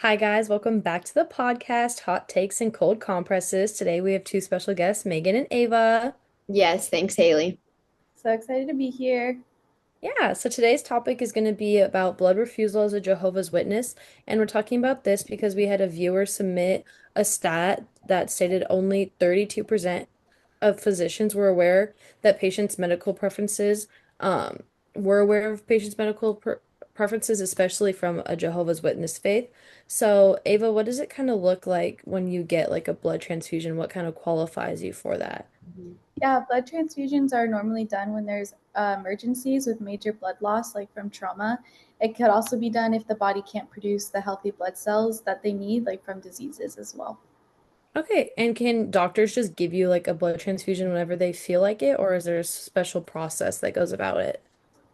Hi, guys. Welcome back to the podcast, Hot Takes and Cold Compresses. Today we have two special guests, Megan and Ava. Yes, thanks, Haley. So excited to be here. Yeah, so today's topic is going to be about blood refusal as a Jehovah's Witness. And we're talking about this because we had a viewer submit a stat that stated only 32% of physicians were aware that patients' medical preferences were aware of patients' preferences, especially from a Jehovah's Witness faith. So, Ava, what does it kind of look like when you get like a blood transfusion? What kind of qualifies you for that? Yeah, blood transfusions are normally done when there's emergencies with major blood loss, like from trauma. It could also be done if the body can't produce the healthy blood cells that they need, like from diseases as well. Okay, and can doctors just give you like a blood transfusion whenever they feel like it, or is there a special process that goes about it?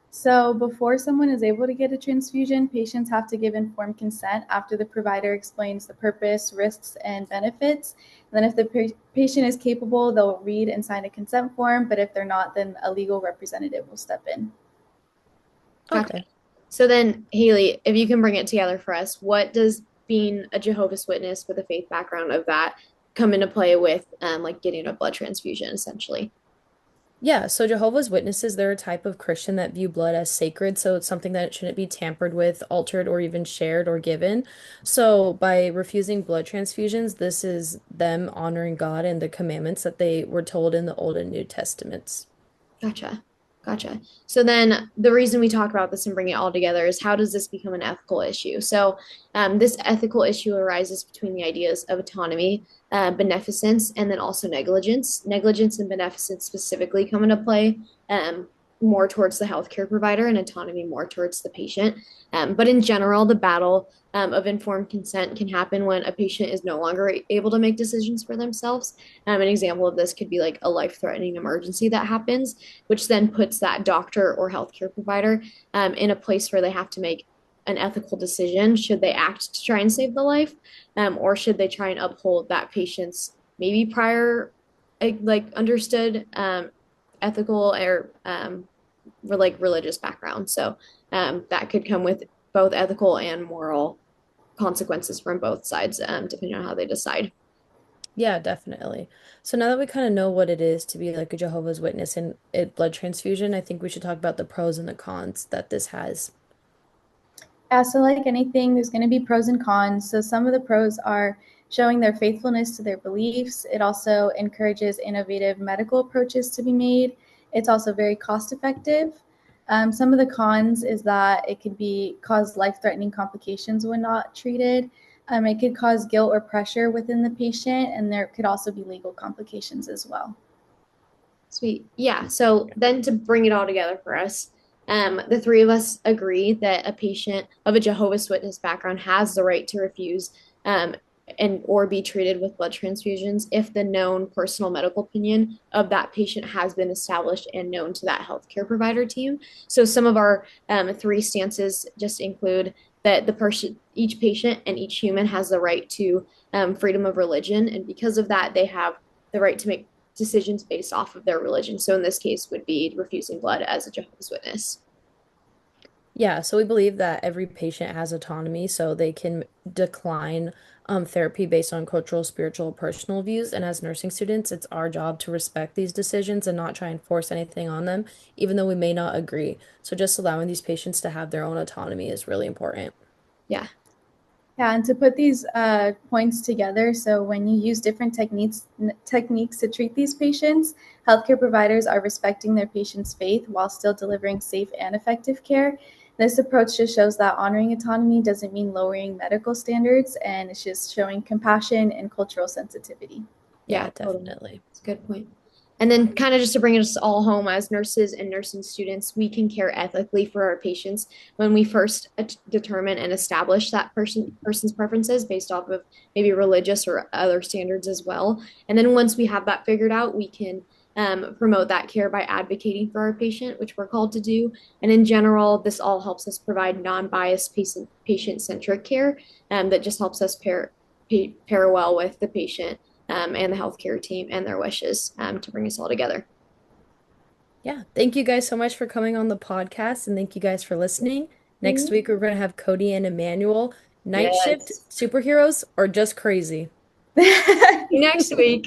So, before someone is able to get a transfusion, patients have to give informed consent after the provider explains the purpose, risks, and benefits. And then, if the patient is capable, they'll read and sign a consent form. But if they're not, then a legal representative will step in. Gotcha. Okay. So then, Haley, if you can bring it together for us, what does being a Jehovah's Witness with a faith background of that come into play with like getting a blood transfusion, essentially? Yeah, so Jehovah's Witnesses, they're a type of Christian that view blood as sacred, so it's something that shouldn't be tampered with, altered, or even shared or given. So by refusing blood transfusions, this is them honoring God and the commandments that they were told in the Old and New Testaments. Gotcha. Gotcha. So then the reason we talk about this and bring it all together is how does this become an ethical issue? So this ethical issue arises between the ideas of autonomy, beneficence, and then also negligence. Negligence and beneficence specifically come into play more towards the healthcare provider and autonomy more towards the patient. But in general, the battle of informed consent can happen when a patient is no longer able to make decisions for themselves. An example of this could be like a life-threatening emergency that happens, which then puts that doctor or healthcare provider in a place where they have to make an ethical decision. Should they act to try and save the life, or should they try and uphold that patient's maybe prior, like understood ethical or like religious background? So that could come with both ethical and moral consequences from both sides, depending on how they decide. Yeah, definitely. So now that we kind of know what it is to be like a Jehovah's Witness and it blood transfusion, I think we should talk about the pros and the cons that this has. Yeah, so like anything, there's going to be pros and cons. So some of the pros are showing their faithfulness to their beliefs. It also encourages innovative medical approaches to be made. It's also very cost effective. Some of the cons is that it could be cause life-threatening complications when not treated. It could cause guilt or pressure within the patient, and there could also be legal complications as well. Sweet. Yeah. So then to bring it all together for us, the three of us agree that a patient of a Jehovah's Witness background has the right to refuse and or be treated with blood transfusions if the known personal medical opinion of that patient has been established and known to that healthcare provider team. So some of our three stances just include that the person, each patient and each human has the right to freedom of religion, and because of that, they have the right to make decisions based off of their religion. So in this case, would be refusing blood as a Jehovah's Witness. Yeah, so we believe that every patient has autonomy, so they can decline therapy based on cultural, spiritual, personal views. And as nursing students, it's our job to respect these decisions and not try and force anything on them, even though we may not agree. So just allowing these patients to have their own autonomy is really important. Yeah. Yeah, and to put these points together, so when you use different techniques to treat these patients, healthcare providers are respecting their patients' faith while still delivering safe and effective care. This approach just shows that honoring autonomy doesn't mean lowering medical standards, and it's just showing compassion and cultural sensitivity. Yeah, Yeah, totally. definitely. That's a good point. And then, kind of just to bring us all home as nurses and nursing students, we can care ethically for our patients when we first determine and establish that person's preferences based off of maybe religious or other standards as well. And then once we have that figured out, we can promote that care by advocating for our patient, which we're called to do. And in general, this all helps us provide non-biased patient-centric care that just helps us pair well with the patient and the healthcare team and their wishes to bring us all together. Yeah, thank you guys so much for coming on the podcast and thank you guys for listening. Next week, we're going to have Cody and Emmanuel. Night shift, Yes. superheroes, or just crazy? See you next week.